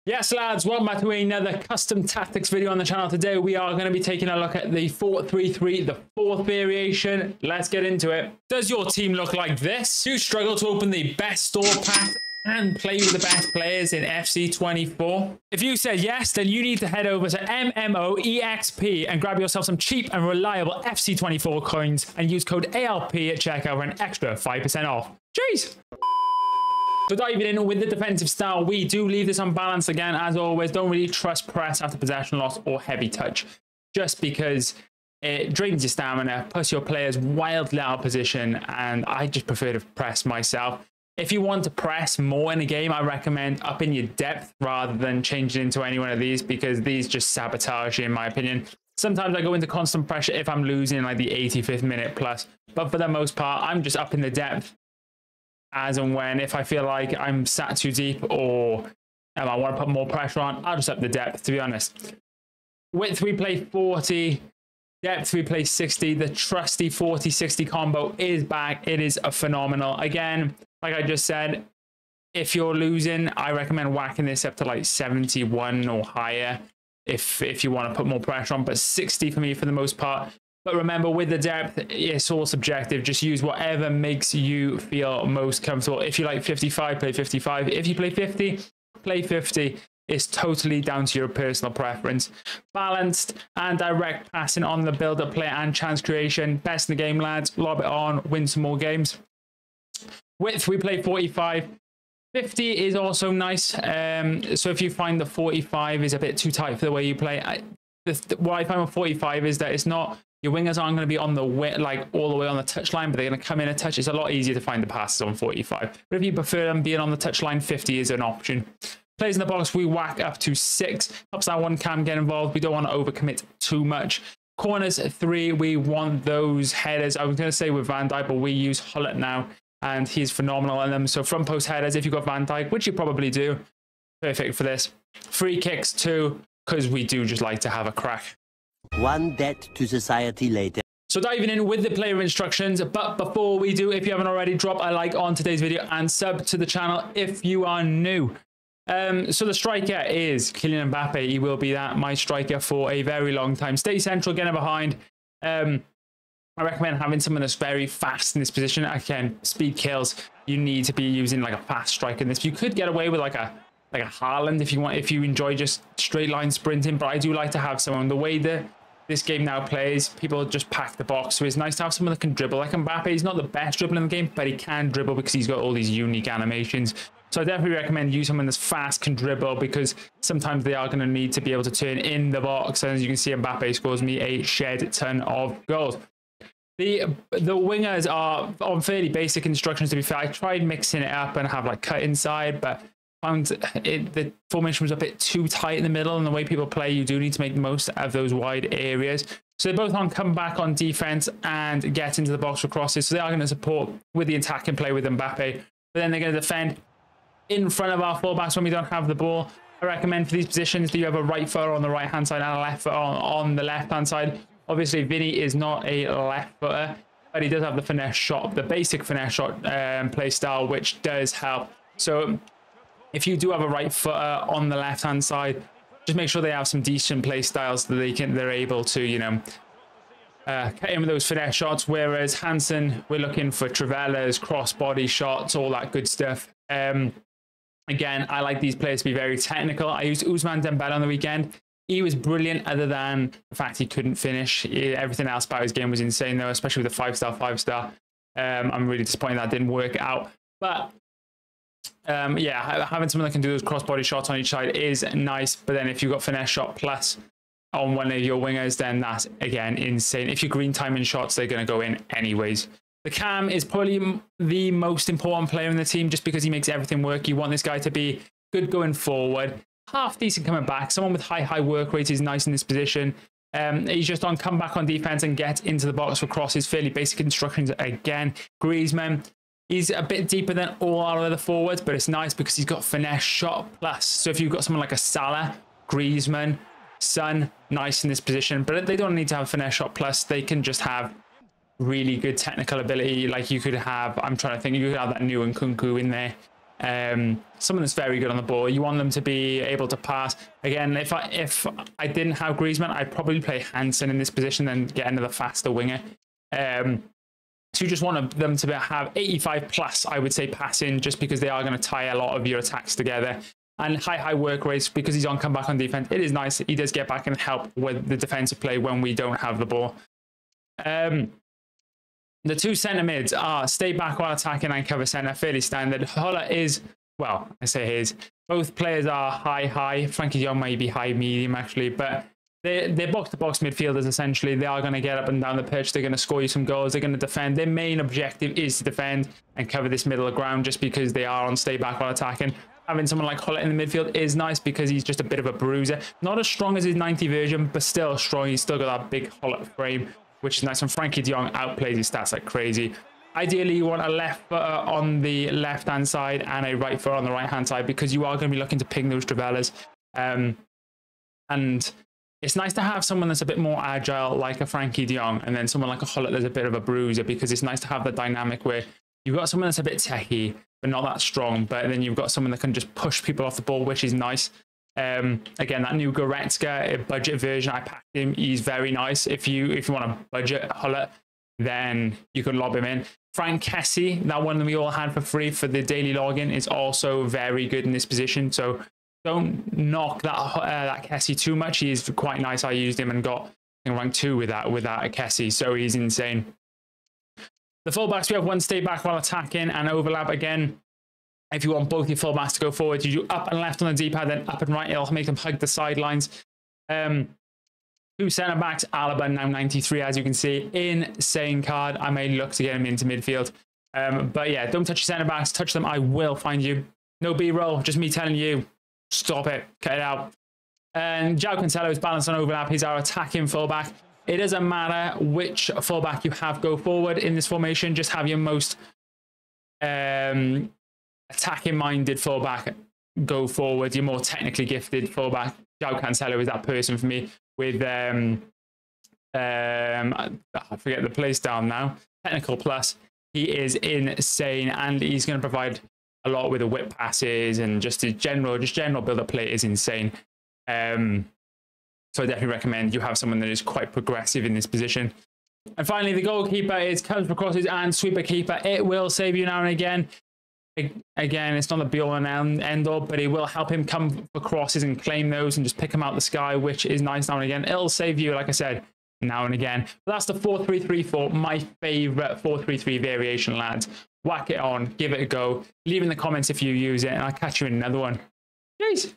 Yes, lads, welcome back to another custom tactics video on the channel. Today we are going to be taking a look at the 4-3-3, the fourth variation. Let's get into it. Does your team look like this? Do you struggle to open the best store pack and play with the best players in FC24? If you said yes, then you need to head over to MMOEXP and grab yourself some cheap and reliable FC24 coins and use code AYYLP at checkout for an extra 5% off. Jeez! So diving in with the defensive style, we do leave this unbalanced again, as always. Don't really trust press after possession loss or heavy touch, just because it drains your stamina, puts your players wildly out of position, and I just prefer to press myself. If you want to press more in a game, I recommend upping your depth rather than changing into any one of these, because these just sabotage you, in my opinion. Sometimes I go into constant pressure if I'm losing like the 85th minute plus, but for the most part, I'm just upping the depth as and when. If I feel like I'm sat too deep or I want to put more pressure on, I'll just up the depth, to be honest. Width, we play 40. Depth, we play 60. The trusty 40-60 combo is back. It is a phenomenal. Again, like I just said, if you're losing, I recommend whacking this up to like 71 or higher if you want to put more pressure on, but 60 for me for the most part. But remember, with the depth, it's all subjective. Just use whatever makes you feel most comfortable. If you like 55, play 55. If you play 50, play 50. It's totally down to your personal preference. Balanced and direct passing on the build-up play and chance creation. Best in the game, lads. Lob it on, win some more games. Width, we play 45. 50 is also nice. So if you find the 45 is a bit too tight for the way you play, what I find with 45 is that it's not... Your wingers aren't going to be on the like all the way on the touchline, but they're going to come in a touch. It's a lot easier to find the passes on 45. But if you prefer them being on the touchline, 50 is an option. Plays in the box, we whack up to 6. Helps that one cam get involved. We don't want to overcommit too much. Corners 3, we want those headers. I was going to say with Van Dijk, but we use Hullet now, and he's phenomenal in them. So front post headers, if you've got Van Dijk, which you probably do, perfect for this. Free kicks 2, because we do just like to have a crack. One debt to society later. So diving in with the player instructions, but before we do, if you haven't already, drop a like on today's video and sub to the channel if you are new. So the striker is Kylian Mbappe. He will be my striker for a very long time. Stay central, get him behind. I recommend having someone that's very fast in this position. Again, speed kills. You need to be using like a fast striker in this. You could get away with like a Haaland if you enjoy just straight line sprinting, but I do like to have someone, the way that this game now plays, people just pack the box, so it's nice to have someone that can dribble. Like Mbappe, he's not the best dribbler in the game, but he can dribble because he's got all these unique animations. So I definitely recommend you someone that's fast, can dribble, because sometimes they are going to need to be able to turn in the box. And as you can see, Mbappe scores me a shed ton of goals. The wingers are on fairly basic instructions, to be fair. I tried mixing it up and have like cut inside, but the formation was a bit too tight in the middle, and the way people play, you do need to make the most of those wide areas. So they're both on come back on defense and get into the box for crosses. So they are going to support with the attack and play with Mbappe, but then they're going to defend in front of our fullbacks when we don't have the ball. I recommend for these positions that you have a right footer on the right hand side and a left footer on the left hand side. Obviously Vinny is not a left footer, but he does have the finesse shot, the basic finesse shot play style, which does help. So if you do have a right footer on the left hand side, just make sure they have some decent play styles that they're able to, you know, cut in with those finesse shots. Whereas Hansen, we're looking for Trivella's cross body shots, all that good stuff. Again, I like these players to be very technical. I used Ousmane Dembele on the weekend. He was brilliant, other than the fact he couldn't finish. Everything else about his game was insane, though, especially with the 5-star. I'm really disappointed that didn't work out. But yeah, having someone that can do those cross-body shots on each side is nice. But then if you've got finesse shot plus on one of your wingers, then that's, again, insane. If you're green timing shots, they're going to go in anyways. The cam is probably the most important player in the team, just because he makes everything work. You want this guy to be good going forward, half decent coming back. Someone with high work rate is nice in this position. He's just on come back on defense and get into the box for crosses. Fairly basic instructions again. Griezmann, he's a bit deeper than all our other forwards, but it's nice because he's got finesse shot plus. So if you've got someone like a Salah, Griezmann, Son, nice in this position, but they don't need to have finesse shot plus. They can just have really good technical ability. Like you could have, I'm trying to think, you could have that new Nkunku in there. Someone that's very good on the ball. You want them to be able to pass. Again, if I didn't have Griezmann, I'd probably play Hansen in this position and get another faster winger. So you just want them to have 85 plus, I would say, passing, just because they are going to tie a lot of your attacks together. And high work rates, because he's on comeback on defense. It is nice. He does get back and help with the defensive play when we don't have the ball. The two centre mids are stay back while attacking and cover centre, fairly standard. Huller is, well, I say his. Both players are high. Frankie de Jong may be high medium, actually, but they're box-to-box midfielders, essentially. They are going to get up and down the pitch. They're going to score you some goals. They're going to defend. Their main objective is to defend and cover this middle ground, just because they are on stay back while attacking. Having someone like Huller in the midfield is nice because he's just a bit of a bruiser. Not as strong as his 90 version, but still strong. He's still got that big Huller frame, which is nice. And Frankie de Jong outplays his stats like crazy. Ideally, you want a left footer on the left-hand side and a right foot on the right-hand side, because you are going to be looking to ping those Travellas. And it's nice to have someone that's a bit more agile, like a Frankie de Jong, and then someone like a Huller that's a bit of a bruiser, because it's nice to have the dynamic where you've got someone that's a bit techie, but not that strong, but then you've got someone that can just push people off the ball, which is nice. Again, that new Goretzka budget version, I packed him. He's very nice. If you want to budget Huller, then you can lob him in. Frank Kessie, that one that we all had for free for the daily login, is also very good in this position. So don't knock that Kessie too much. He is quite nice. I used him and got rank 2 with that Kessie. So he's insane. The fullbacks, we have one stay back while attacking and overlap again. If you want both your fullbacks to go forward, you do up and left on the D-pad, then up and right. It'll make them hug the sidelines. Two centre backs, Alaba now 93, as you can see. Insane card. I may look to get him into midfield. But yeah, don't touch your centre backs. Touch them, I will find you. No B-roll, just me telling you. Stop it. Cut it out. And João Cancelo is balanced on overlap. He's our attacking fullback. It doesn't matter which fullback you have go forward in this formation. Just have your most attacking-minded fullback go forward. Your more technically gifted fullback. João Cancelo is that person for me. With I forget the place down now. Technical plus. He is insane, and he's going to provide a lot with the whip passes, and just general build-up play is insane. So I definitely recommend you have someone that is quite progressive in this position. And finally, the goalkeeper comes for crosses and sweeper keeper. It will save you now and again. Again, it's not the be-all and end-all, but it will help him come for crosses and claim those and just pick them out the sky, which is nice now and again. It'll save you, like I said, now and again. But that's the 4-3-3-4, my favorite 4-3-3 variation, lads. Whack it on, give it a go. Leave in the comments if you use it, and I'll catch you in another one. Peace.